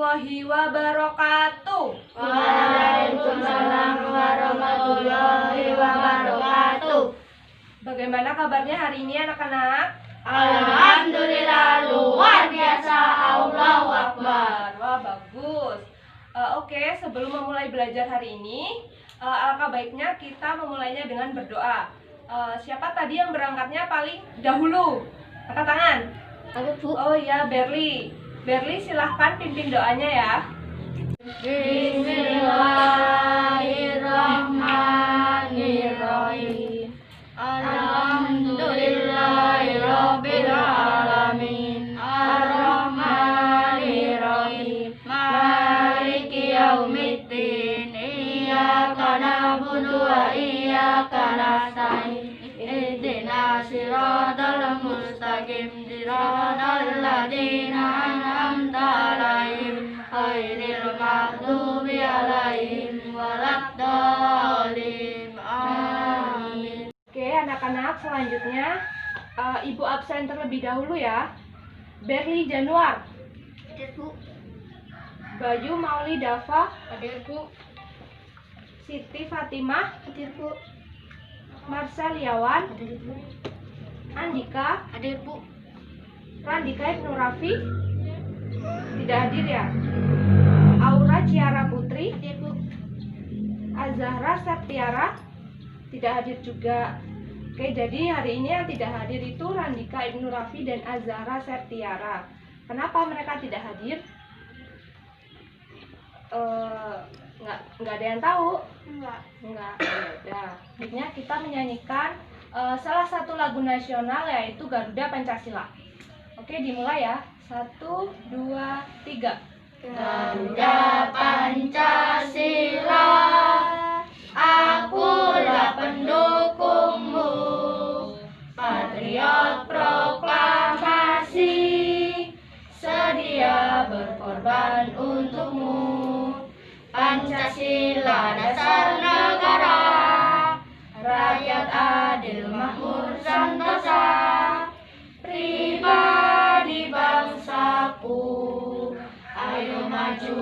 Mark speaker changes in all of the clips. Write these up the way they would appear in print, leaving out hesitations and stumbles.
Speaker 1: warahmatullahi wabarakatuh.
Speaker 2: Waalaikumsalam warahmatullahi wabarakatuh.
Speaker 1: Bagaimana kabarnya hari ini anak-anak?
Speaker 2: Alhamdulillah luar biasa, Allahu Akbar.
Speaker 1: Wah, bagus. Oke, sebelum memulai belajar hari ini, alangkah baiknya kita memulainya dengan berdoa. Siapa tadi yang berangkatnya paling dahulu? Angkat tangan.
Speaker 2: Aku, Bu.
Speaker 1: Oh iya, Berli. Berli, silahkan pimpin doanya ya.
Speaker 2: Bismillahirrahmanirrahim. Alhamdulillahirabbil alamin. Arrahmanirrahim. Maliki yaumiddin. Iyyaka na'budu wa iyyaka nasta'in. Ihdinas siratal mustaqim. Siratal ladzina an'amta 'alaihim ghairil maghdubi 'alaihim waladdallin. Amin.
Speaker 1: Oke, anak-anak, selanjutnya Ibu absen terlebih dahulu ya. Berli Januar,
Speaker 2: Hadir, Bu.
Speaker 1: Bayu Maulidafa,
Speaker 2: Hadir, Bu.
Speaker 1: Siti Fatimah,
Speaker 2: Hadir, Bu.
Speaker 1: Marcel Yawan,
Speaker 2: Hadir, Bu.
Speaker 1: Andika,
Speaker 2: Hadir, Bu.
Speaker 1: Randika Ibnu Rafi, tidak hadir ya. Aura Ciara Putri,
Speaker 2: Hadir, Bu.
Speaker 1: Azahra Septiara, tidak hadir juga. Oke, jadi hari ini yang tidak hadir itu Randika Ibnu Rafi dan Azahra Septiara. Kenapa mereka tidak hadir? Nggak ada yang tahu. Enggak. Ya udah. Akhirnya kita menyanyikan salah satu lagu nasional, yaitu Garuda Pancasila. Oke, dimulai ya. 1, 2, 3.
Speaker 2: Garuda Pancasila, akulah pendukungmu, patriot proklamasi, sedia berkorban untukmu. Pancasila dasar negara, rakyat adil makmur sentosa, pribadi bangsaku. Ayo maju,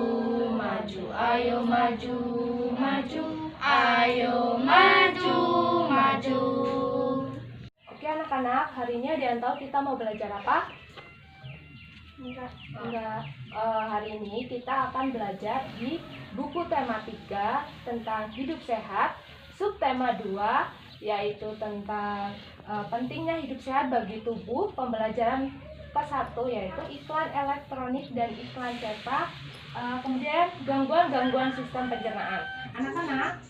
Speaker 2: maju, ayo maju, maju, ayo maju, maju.
Speaker 1: Oke anak-anak, hari ini ada yang tahu kita mau belajar apa? Enggak. Hari ini kita akan belajar di buku tema 3 tentang hidup sehat, subtema 2 yaitu tentang pentingnya hidup sehat bagi tubuh, pembelajaran ke-1 yaitu iklan elektronik dan iklan cetak, kemudian gangguan sistem pencernaan. Anak-anak,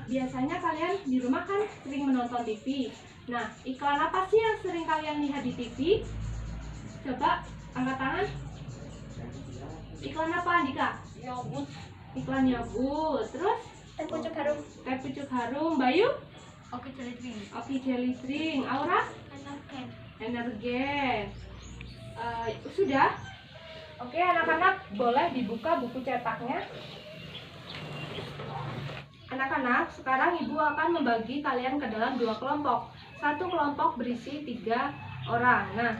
Speaker 1: biasanya kalian di rumah kan sering menonton TV. Nah, iklan apa sih yang sering kalian lihat di TV? Coba angkat tangan. Iklan apa, Andika?
Speaker 2: Yogurt.
Speaker 1: Iklan yogurt. Terus?
Speaker 2: Teh pucuk harum.
Speaker 1: Teh pucuk harum. Bayu?
Speaker 2: Oke, jelly drink.
Speaker 1: Oke, jelly drink. Aura?
Speaker 2: Energen.
Speaker 1: Energen. Sudah? Oke, anak-anak, boleh dibuka buku cetaknya. Anak-anak, sekarang Ibu akan membagi kalian ke dalam 2 kelompok. Satu kelompok berisi 3 orang. Nah,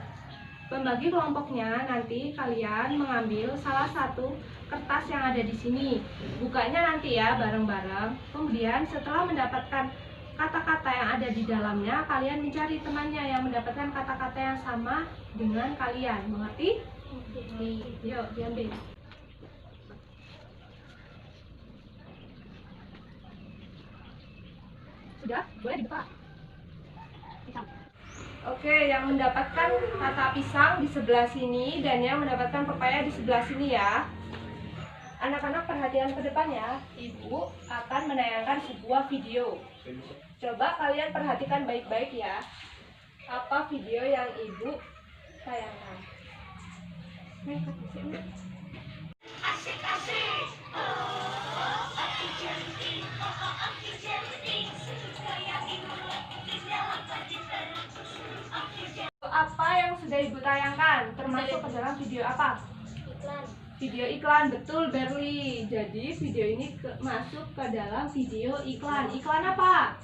Speaker 1: pembagi kelompoknya nanti kalian mengambil salah satu kertas yang ada di sini. Bukanya nanti ya bareng-bareng. Kemudian setelah mendapatkan kata-kata yang ada di dalamnya, kalian mencari temannya yang mendapatkan kata-kata yang sama dengan kalian. Mengerti? Yuk, diambil. Sudah? Boleh dibuka. Pisang. Oke, yang mendapatkan kata pisang di sebelah sini dan yang mendapatkan pepaya di sebelah sini ya. Anak-anak perhatian ke depan ya. Ibu akan menayangkan sebuah video. Coba kalian perhatikan baik-baik ya. Apa video yang Ibu tayangkan? Apa yang sudah Ibu tayangkan? Termasuk ke dalam video apa?
Speaker 2: Iklan.
Speaker 1: Video iklan, betul Berli. Jadi video ini masuk ke dalam video iklan. Iklan apa?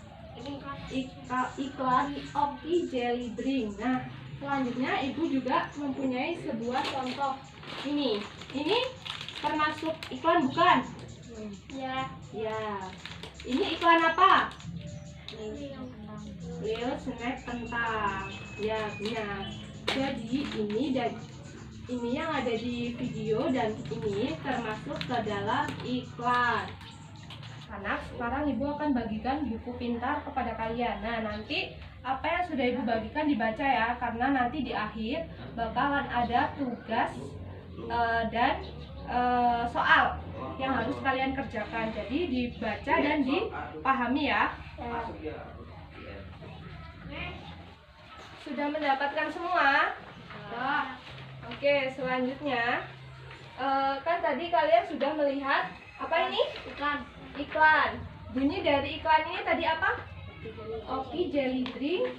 Speaker 1: Iklan Oki Jelly Drink. Nah, selanjutnya Ibu juga mempunyai sebuah contoh Ini termasuk iklan bukan?
Speaker 2: Ya.
Speaker 1: Ya. Ini iklan apa?
Speaker 2: Leo.
Speaker 1: Leo snack kentang. Ya, benar. Jadi ini yang ada di video dan ini termasuk ke dalam iklan. Anak, sekarang Ibu akan bagikan buku pintar kepada kalian. Nah, nanti apa yang sudah Ibu bagikan dibaca ya, karena nanti di akhir bakalan ada tugas dan soal yang harus kalian kerjakan. Jadi dibaca dan dipahami ya. Sudah mendapatkan semua? Oke, selanjutnya kan tadi kalian sudah melihat apa ini? Iklan. Bunyi dari iklan ini tadi apa? Oki Jelly Drink.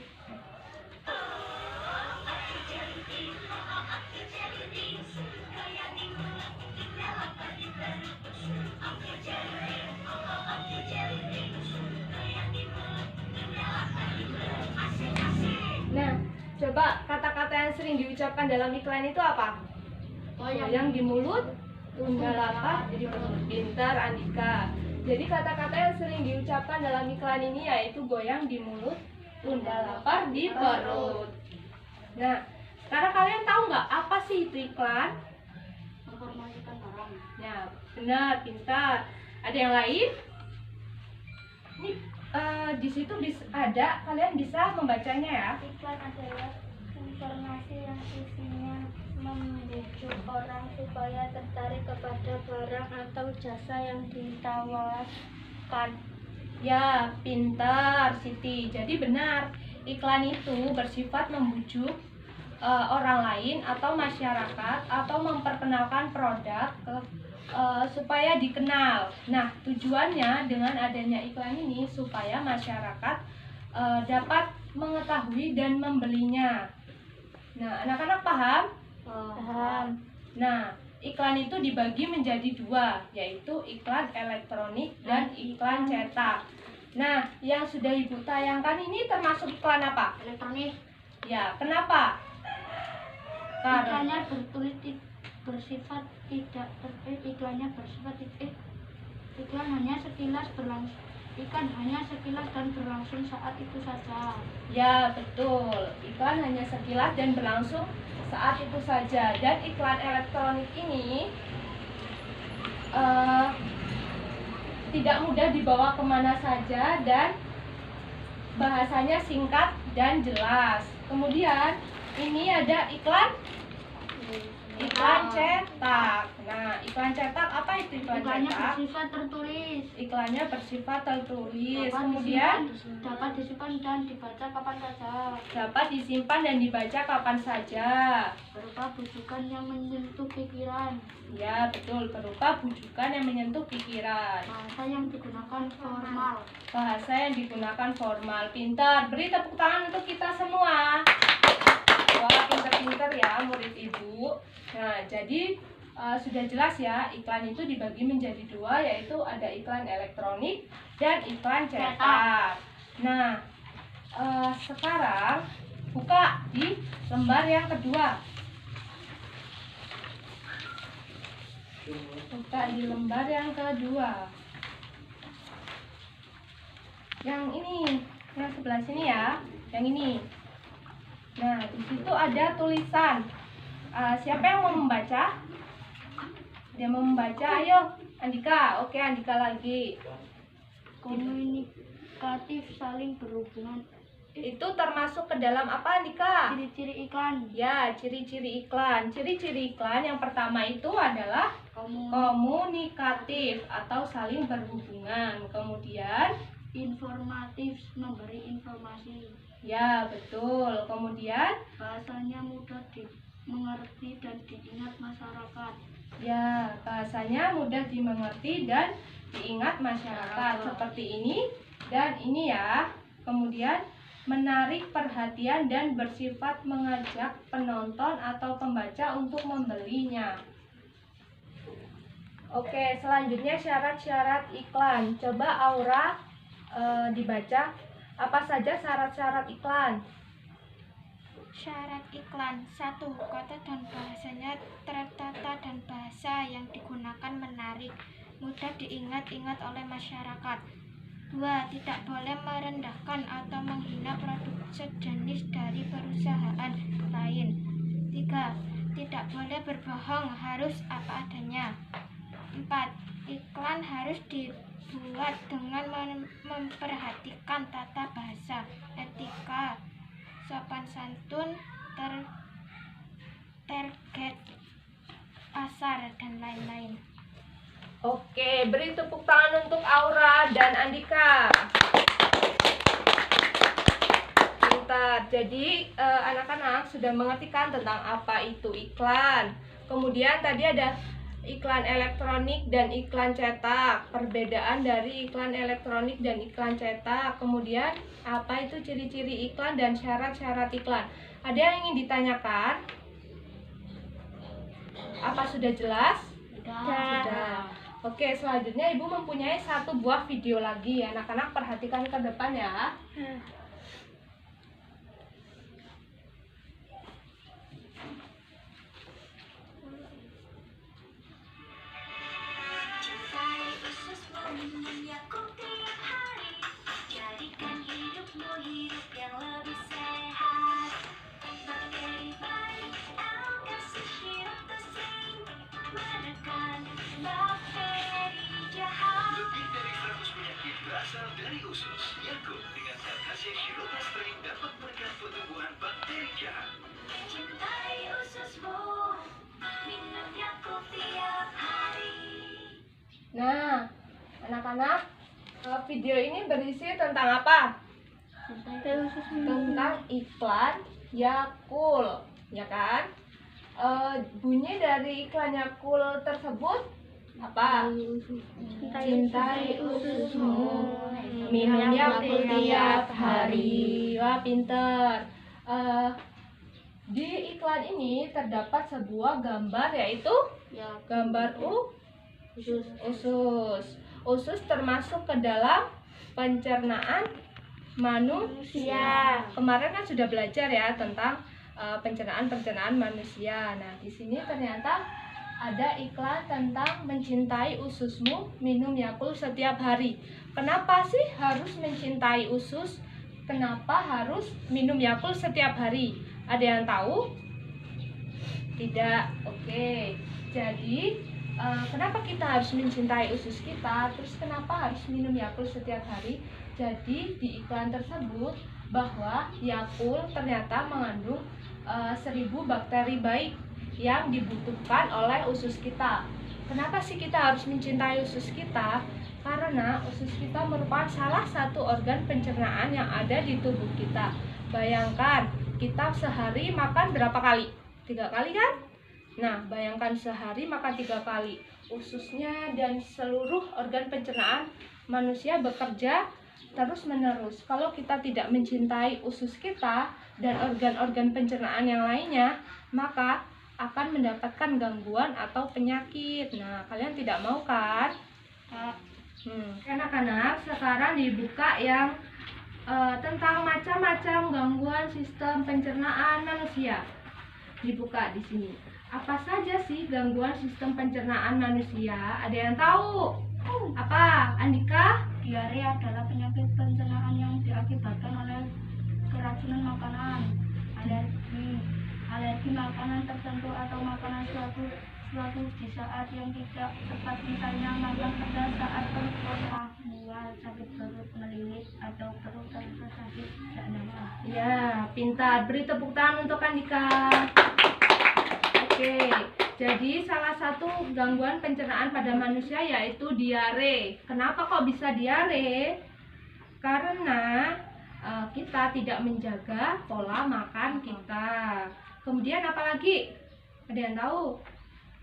Speaker 1: Nah, coba kata-kata yang sering diucapkan dalam iklan itu apa? Goyang di mulut, tunda lapar jadi perut. Pintar Andika. Jadi kata-kata yang sering diucapkan dalam iklan ini yaitu goyang di mulut, tunda lapar di perut. Nah, sekarang kalian tahu nggak apa sih itu iklan?
Speaker 2: Mempromosikan barang.
Speaker 1: Ya, benar, pintar. Ada yang lain? Ini di situ ada, kalian bisa membacanya ya.
Speaker 2: Iklan adalah informasi yang isinya membujuk orang supaya tertarik kepada barang atau jasa yang ditawarkan.
Speaker 1: Ya, pintar Siti. Jadi benar, iklan itu bersifat membujuk orang lain atau masyarakat atau memperkenalkan produk supaya dikenal. Nah, tujuannya dengan adanya iklan ini supaya masyarakat dapat mengetahui dan membelinya. Nah, anak-anak paham?
Speaker 2: Paham.
Speaker 1: Nah, iklan itu dibagi menjadi dua, yaitu iklan elektronik dan iklan cetak. Nah, yang sudah Ibu tayangkan ini termasuk iklan apa?
Speaker 2: Elektronik.
Speaker 1: Ya, kenapa?
Speaker 2: Iklannya bersifat tidak iklan hanya sekilas berlangsung. Iklan hanya sekilas dan berlangsung saat itu saja.
Speaker 1: Ya, betul. Iklan hanya sekilas dan berlangsung saat itu saja. Dan iklan elektronik ini tidak mudah dibawa kemana saja dan bahasanya singkat dan jelas. Kemudian ini ada iklan cetak. Nah, iklan cetak apa itu iklan
Speaker 2: Iklannya
Speaker 1: cetak?
Speaker 2: bersifat tertulis.
Speaker 1: Iklannya bersifat tertulis. Kemudian
Speaker 2: dapat disimpan dan dibaca kapan saja.
Speaker 1: dapat disimpan dan dibaca kapan saja.
Speaker 2: Berupa bujukan yang menyentuh pikiran.
Speaker 1: Ya, betul, berupa bujukan yang menyentuh pikiran.
Speaker 2: Bahasa yang digunakan formal.
Speaker 1: Bahasa yang digunakan formal. Pintar. Beri tepuk tangan untuk kita semua. Wah, pintar-pintar ya murid Ibu. Nah, jadi sudah jelas ya, iklan itu dibagi menjadi dua, yaitu ada iklan elektronik dan iklan cetak. Nah, sekarang buka di lembar yang kedua. Buka di lembar yang kedua. Yang ini, yang sebelah sini ya, yang ini. Nah, di situ ada tulisan. Siapa yang mau membaca? Dia mau membaca, ayo Andika. Oke, Andika lagi.
Speaker 2: Komunikatif saling berhubungan.
Speaker 1: Itu termasuk ke dalam apa, Andika?
Speaker 2: Ciri-ciri iklan.
Speaker 1: Ya, ciri-ciri iklan. Ciri-ciri iklan yang pertama itu adalah komunikatif atau saling berhubungan. Kemudian
Speaker 2: informatif, memberi informasi.
Speaker 1: ya, betul. Kemudian
Speaker 2: Bahasanya mudah dimengerti dan diingat masyarakat.
Speaker 1: ya, bahasanya mudah dimengerti dan diingat masyarakat. Seperti ini dan ini ya. Kemudian menarik perhatian dan bersifat mengajak penonton atau pembaca untuk membelinya. Oke, selanjutnya syarat-syarat iklan. Coba Aura dibaca apa saja syarat-syarat iklan.
Speaker 2: Syarat iklan: 1. Kata dan bahasanya tertata dan bahasa yang digunakan menarik, mudah diingat-ingat oleh masyarakat. 2. Tidak boleh merendahkan atau menghina produk sejenis dari perusahaan lain. 3. Tidak boleh berbohong, harus apa adanya. 4. Iklan harus dibuat dengan memperhatikan tata bahasa, etika, sopan santun, target pasar, dan lain-lain.
Speaker 1: Oke, beri tepuk tangan untuk Aura dan Andika. Pintar. Jadi anak-anak sudah mengerti kan tentang apa itu iklan. Kemudian tadi ada iklan elektronik dan iklan cetak. Perbedaan dari iklan elektronik dan iklan cetak. Kemudian apa itu ciri-ciri iklan dan syarat-syarat iklan. Ada yang ingin ditanyakan? Apa sudah jelas? Sudah. Oke, selanjutnya Ibu mempunyai satu buah video lagi. Anak-anak perhatikan ke depan ya.
Speaker 3: Berasal dari usus, Yakult dengan zat khasiat Shirokastrin dapat menekan pertumbuhan bakteri jahat.
Speaker 4: Cintai ususmu, minum Yakult tiap hari.
Speaker 1: Nah, anak-anak, video ini berisi tentang apa? Tentang iklan Yakult, ya kan? Bunyi dari iklan Yakult tersebut apa? Cintai ususmu, minum Yakult tiap hari. Wah, pinter. Di iklan ini terdapat sebuah gambar, yaitu gambar usus. Usus termasuk ke dalam pencernaan manusia. Kemarin kan sudah belajar ya tentang pencernaan manusia. Nah, di sini ternyata ada iklan tentang mencintai ususmu, minum Yakult setiap hari. Kenapa sih harus mencintai usus? Kenapa harus minum Yakult setiap hari? Ada yang tahu? Tidak. Oke. Jadi kenapa kita harus mencintai usus kita? Terus kenapa harus minum Yakult setiap hari? Jadi di iklan tersebut bahwa Yakult ternyata mengandung 1000 bakteri baik yang dibutuhkan oleh usus kita. Kenapa sih kita harus mencintai usus kita? Karena usus kita merupakan salah satu organ pencernaan yang ada di tubuh kita. Bayangkan, kita sehari makan berapa kali? 3 kali kan? Nah, bayangkan sehari makan 3 kali. Ususnya dan seluruh organ pencernaan manusia bekerja terus-menerus. Kalau kita tidak mencintai usus kita dan organ-organ pencernaan yang lainnya, maka akan mendapatkan gangguan atau penyakit. Nah, kalian tidak mau kan? Anak-anak, sekarang dibuka yang tentang macam-macam gangguan sistem pencernaan manusia. Dibuka di sini. Apa saja sih gangguan sistem pencernaan manusia? Ada yang tahu? Apa? Andika?
Speaker 2: Diare adalah penyakit pencernaan yang diakibatkan oleh keracunan makanan, alergi makanan tertentu atau makanan suatu di saat yang tidak tepat, misalnya makan pedas saat perut kosong, mual, sakit perut, melilit, atau perut terasa sakit tidak nyaman.
Speaker 1: Ya, pintar. Beri tepuk tangan untuk Andika. Oke, jadi salah satu gangguan pencernaan pada manusia yaitu diare. Kenapa kok bisa diare? Karena kita tidak menjaga pola makan kita. Kemudian apa lagi? Ada yang tahu?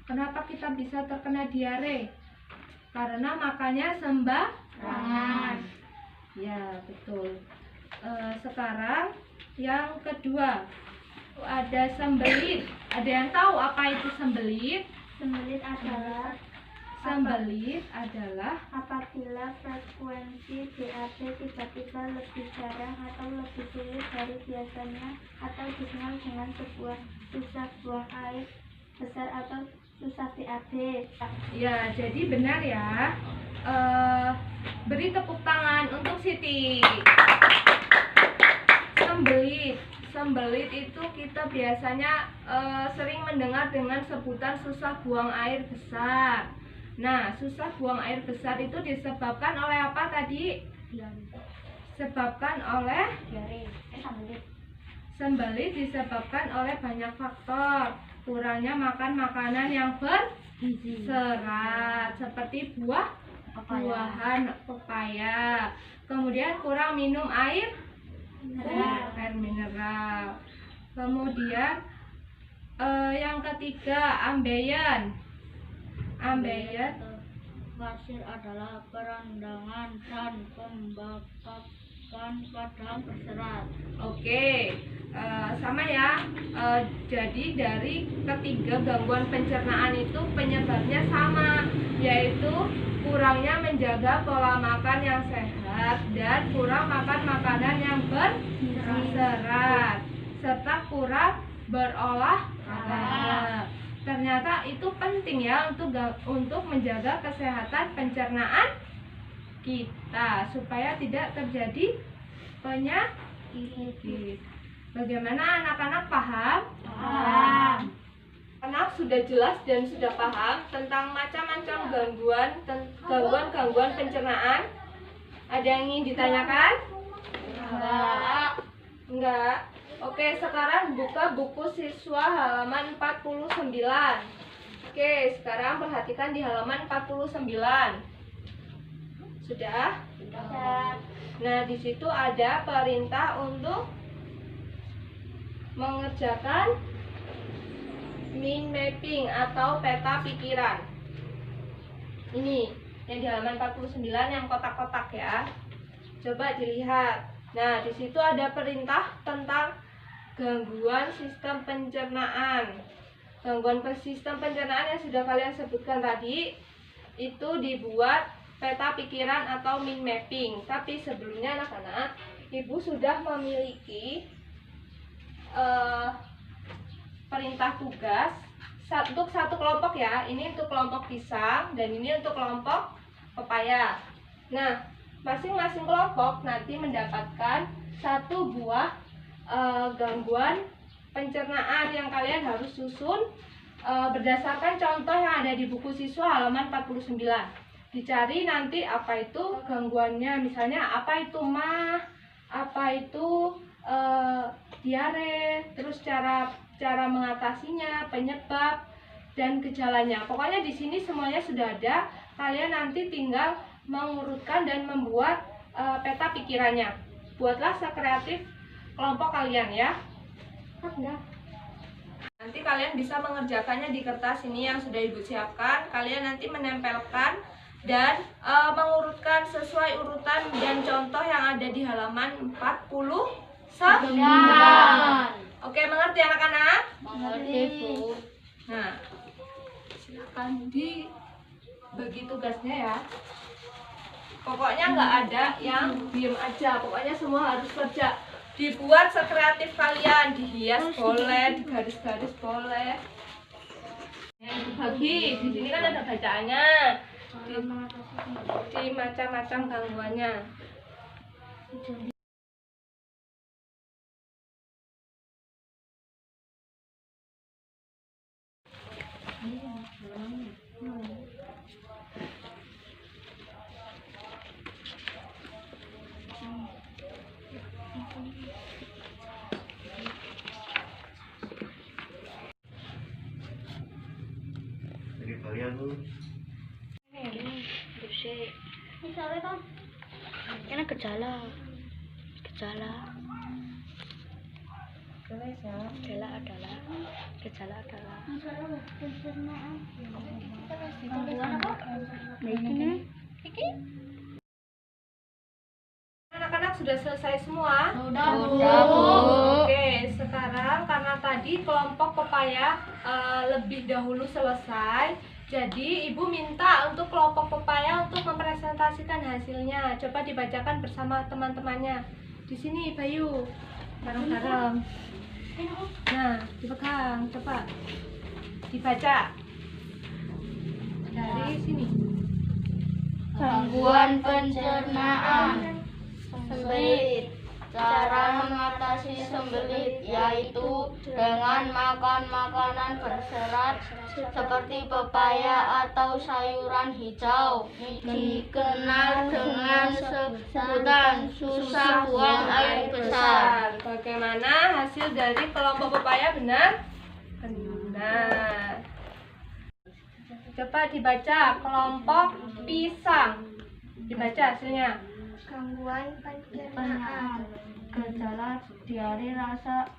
Speaker 1: Kenapa kita bisa terkena diare? Karena makannya sembarangan. Ya, betul. Sekarang yang kedua, ada sembelit. Ada yang tahu apa itu sembelit?
Speaker 2: Sembelit adalah
Speaker 1: Sembelit adalah
Speaker 2: apabila frekuensi BAB tiba-tiba lebih jarang atau lebih sulit dari biasanya, atau dikenal dengan sebuah susah buang air besar atau susah BAB.
Speaker 1: ya, jadi benar ya. Beri tepuk tangan untuk Siti. Sembelit itu kita biasanya sering mendengar dengan sebutan susah buang air besar. Nah, susah buang air besar itu disebabkan oleh apa tadi? Disebabkan oleh sembelit disebabkan oleh banyak faktor. Kurangnya makan makanan yang berserat seperti buah-buahan pepaya. Kemudian kurang minum air mineral. Kemudian yang ketiga ambeien.
Speaker 2: Pasir adalah perandangan dan pembakakan pada berserat.
Speaker 1: Oke, sama ya. Jadi dari ketiga gangguan pencernaan itu penyebabnya sama, yaitu kurangnya menjaga pola makan yang sehat dan kurang makan makanan yang berserat serta kurang berolahraga. Ternyata itu penting ya untuk menjaga kesehatan pencernaan kita supaya tidak terjadi penyakit. Bagaimana anak-anak paham?
Speaker 2: Paham.
Speaker 1: Anak sudah jelas dan sudah paham tentang macam-macam gangguan pencernaan? Ada yang ingin ditanyakan? Enggak. Oke, sekarang buka buku siswa halaman 49. Oke, sekarang perhatikan di halaman 49. Sudah? Nah, di situ ada perintah untuk mengerjakan mind mapping atau peta pikiran. Ini yang di halaman 49 yang kotak-kotak ya. Coba dilihat. Nah, di situ ada perintah tentang gangguan sistem pencernaan. Gangguan sistem pencernaan yang sudah kalian sebutkan tadi itu dibuat peta pikiran atau mind mapping. Tapi sebelumnya anak-anak, Ibu sudah memiliki perintah tugas untuk satu kelompok ya. Ini untuk kelompok pisang dan ini untuk kelompok pepaya. Nah, masing-masing kelompok nanti mendapatkan satu buah gangguan pencernaan yang kalian harus susun berdasarkan contoh yang ada di buku siswa halaman 49. Dicari nanti apa itu gangguannya, misalnya apa itu mah, apa itu diare, terus cara mengatasinya, penyebab dan gejalanya. Pokoknya di sini semuanya sudah ada. Kalian nanti tinggal mengurutkan dan membuat peta pikirannya. Buatlah sekreatif kelompok kalian ya. Nanti kalian bisa mengerjakannya di kertas ini yang sudah Ibu siapkan. Kalian nanti menempelkan dan mengurutkan sesuai urutan dan contoh yang ada di halaman 49. Oke, mengerti anak-anak?
Speaker 2: Mengerti, Bu.
Speaker 1: Nah, silakan dibagi tugasnya ya. Pokoknya nggak ada yang diem aja. Pokoknya semua harus kerja. Dibuat sekreatif kalian, dihias boleh, digaris-garis boleh. Yang dibagi, di sini kan ada bacaannya, di macam-macam gangguannya.
Speaker 2: Misalnya kan, ini gejala adalah pencernaan.
Speaker 1: Anak-anak sudah selesai semua?
Speaker 2: Sudah, Bu.
Speaker 1: Oke, sekarang karena tadi kelompok pepaya lebih dahulu selesai, jadi Ibu minta untuk untuk kelompok pepaya untuk mempresentasikan hasilnya. Coba dibacakan bersama teman-temannya. Di sini Bayu, bareng-bareng. Nah, dipegang, coba dibaca dari sini.
Speaker 2: Gangguan pencernaan, sembelit. Cara mengatasi sembelit yaitu dengan makan makanan berserat seperti pepaya atau sayuran hijau, dikenal dengan sebutan susah buang air besar.
Speaker 1: Bagaimana hasil dari kelompok pepaya, benar? Benar. Coba dibaca kelompok pisang. Dibaca hasilnya.
Speaker 2: Gangguan pencernaan, gejala diare, rasa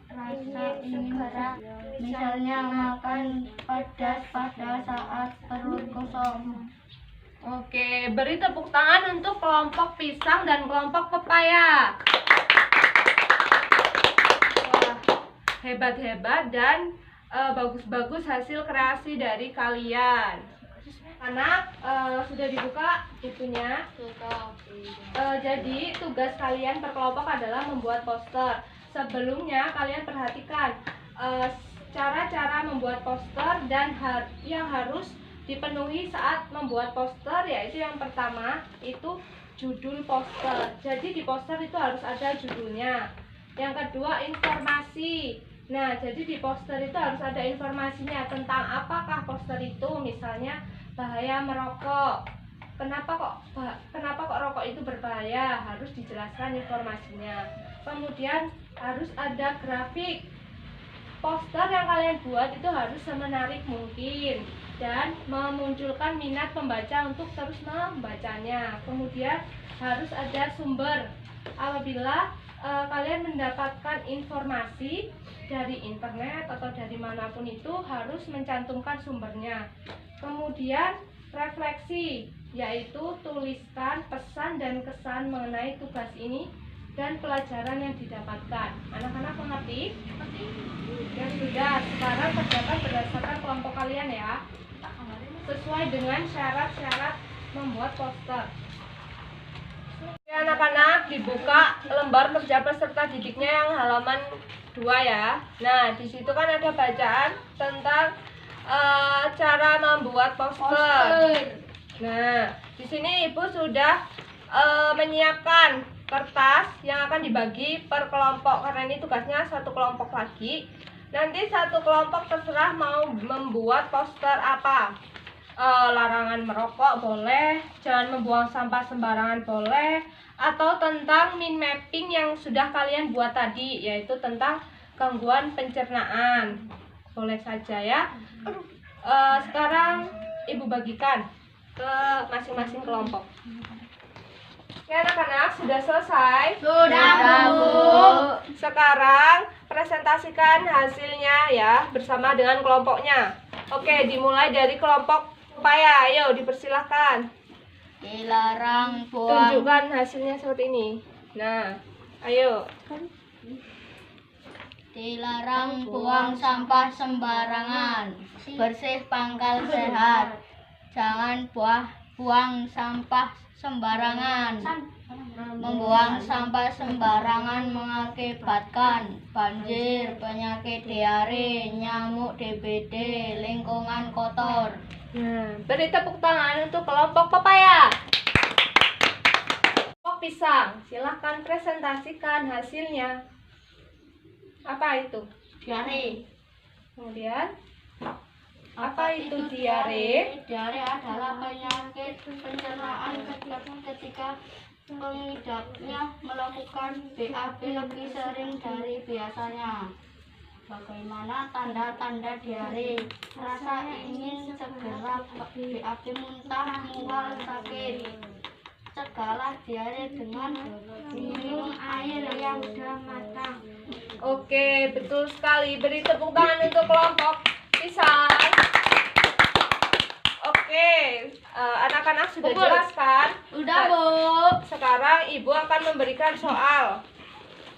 Speaker 2: ingin berat, misalnya makan pedas pada saat perut kosong.
Speaker 1: Oke, beri tepuk tangan untuk kelompok pisang dan kelompok pepaya. Wah, hebat-hebat dan bagus-bagus hasil kreasi dari kalian. Anak, sudah dibuka bukunya. Jadi tugas kalian per kelompok adalah membuat poster. Sebelumnya kalian perhatikan cara-cara membuat poster dan yang harus dipenuhi saat membuat poster, yaitu yang pertama itu judul poster. Jadi di poster itu harus ada judulnya. Yang kedua informasi. Nah, jadi di poster itu harus ada informasinya tentang apakah poster itu, misalnya bahaya merokok. Kenapa kok rokok itu berbahaya? Harus dijelaskan informasinya. Kemudian harus ada grafik. Poster yang kalian buat itu harus semenarik mungkin dan memunculkan minat pembaca untuk terus membacanya. Kemudian harus ada sumber. Apabila kalian mendapatkan informasi dari internet atau dari manapun itu harus mencantumkan sumbernya. Kemudian refleksi, yaitu tuliskan pesan dan kesan mengenai tugas ini dan pelajaran yang didapatkan. Anak-anak mengerti? Ya sudah, sekarang kerjakan berdasarkan kelompok kalian ya, sesuai dengan syarat-syarat membuat poster. Oke, anak-anak, dibuka lembar kerja peserta didiknya yang halaman 2 ya. Nah, di situ kan ada bacaan tentang cara membuat poster. Nah, di sini Ibu sudah menyiapkan kertas yang akan dibagi per kelompok, karena ini tugasnya satu kelompok lagi. Nanti satu kelompok terserah mau membuat poster apa. Larangan merokok boleh, jangan membuang sampah sembarangan boleh, atau tentang mind mapping yang sudah kalian buat tadi, yaitu tentang gangguan pencernaan. Boleh saja ya. Sekarang Ibu bagikan ke masing-masing kelompok. Ya anak-anak, sudah selesai?
Speaker 2: Sudah, Bu.
Speaker 1: Sekarang presentasikan hasilnya ya bersama dengan kelompoknya. Oke, dimulai dari kelompok pepaya. Ayo dipersilahkan.
Speaker 2: Dilarang buang.
Speaker 1: Tunjukkan hasilnya seperti ini. Nah, ayo.
Speaker 2: Dilarang buang sampah sembarangan. Bersih pangkal sehat. Jangan buang sampah sembarangan. Membuang sampah sembarangan mengakibatkan banjir, penyakit diare, nyamuk DBD, lingkungan kotor.
Speaker 1: Nah, beri tepuk tangan untuk kelompok pepaya. Kelompok pisang, silahkan presentasikan hasilnya. Apa itu?
Speaker 2: Diare.
Speaker 1: Kemudian, apa itu diare?
Speaker 2: Diare adalah penyakit pencernaan ketika pengidapnya melakukan BAB lebih sering dari biasanya. Bagaimana tanda-tanda diare? Rasa ingin segera BAB, muntah, mual, sakit. Cegahlah diare dengan minum air yang sudah matang.
Speaker 1: Oke, betul sekali. Beri tepuk tangan untuk kelompok pisang. Oke, anak-anak sudah jelas kan?
Speaker 2: Udah, Bu.
Speaker 1: Sekarang Ibu akan memberikan soal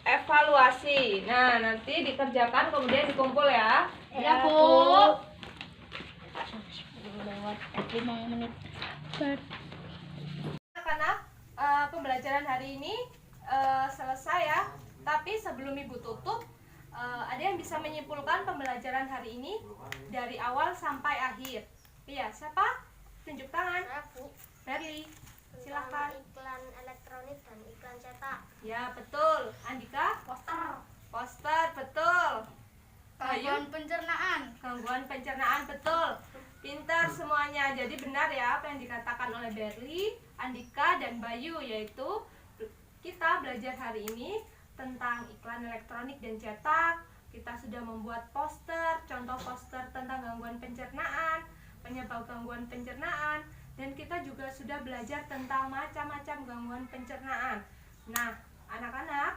Speaker 1: evaluasi. Nah, nanti dikerjakan kemudian dikumpul ya.
Speaker 2: Ya, Bu. 5 menit.
Speaker 1: Anak-anak, pembelajaran hari ini selesai ya. Tapi sebelum Ibu tutup, ada yang bisa menyimpulkan pembelajaran hari ini dari awal sampai akhir? Iya, siapa? Tunjuk tangan.
Speaker 5: Bu,
Speaker 1: Berli, silakan.
Speaker 5: iklan elektronik dan iklan cetak.
Speaker 1: Ya, betul. Andika? Poster, betul. Bayu?
Speaker 2: Pencernaan.
Speaker 1: Gangguan pencernaan, betul. Pintar semuanya. Jadi benar ya apa yang dikatakan oleh Berli, Andika, dan Bayu, yaitu kita belajar hari ini tentang iklan elektronik dan cetak. Kita sudah membuat poster, contoh poster tentang gangguan pencernaan, penyebab gangguan pencernaan, dan kita juga sudah belajar tentang macam-macam gangguan pencernaan. Nah, anak-anak,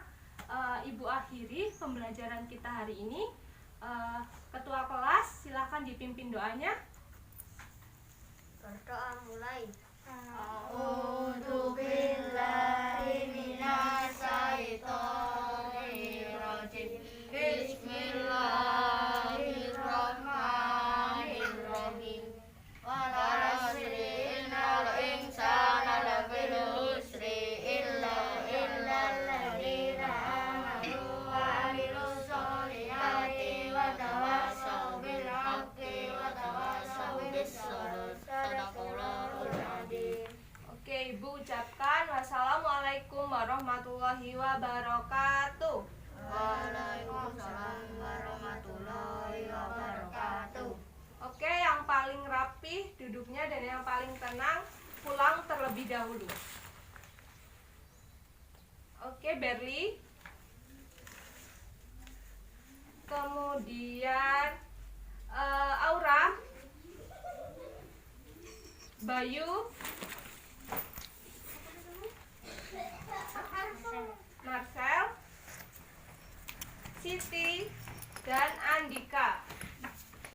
Speaker 1: Ibu akhiri pembelajaran kita hari ini. Ketua kelas, silakan dipimpin doanya.
Speaker 5: Berdoa mulai.
Speaker 2: A'udzu billahi minasyaitonir rajim. Bismillahirrahmanirrahim. Wal 'asri innal insana lafi khusri illa alladzina amanu wa 'amilus sholihati wa tawassaw bil haqqi wa tawassaw bis sabr. Sadaqallahul adzim.
Speaker 1: Oke, Ibu ucapkan wassalamualaikum warahmatullahi wabarakatuh.
Speaker 2: Waalaikumsalam warahmatullahi wabarakatuh.
Speaker 1: Oke, yang paling rapih duduknya dan yang paling tenang pulang terlebih dahulu. Oke, Berli. Kemudian Aura, Bayu, Marcel, Siti, dan Andika.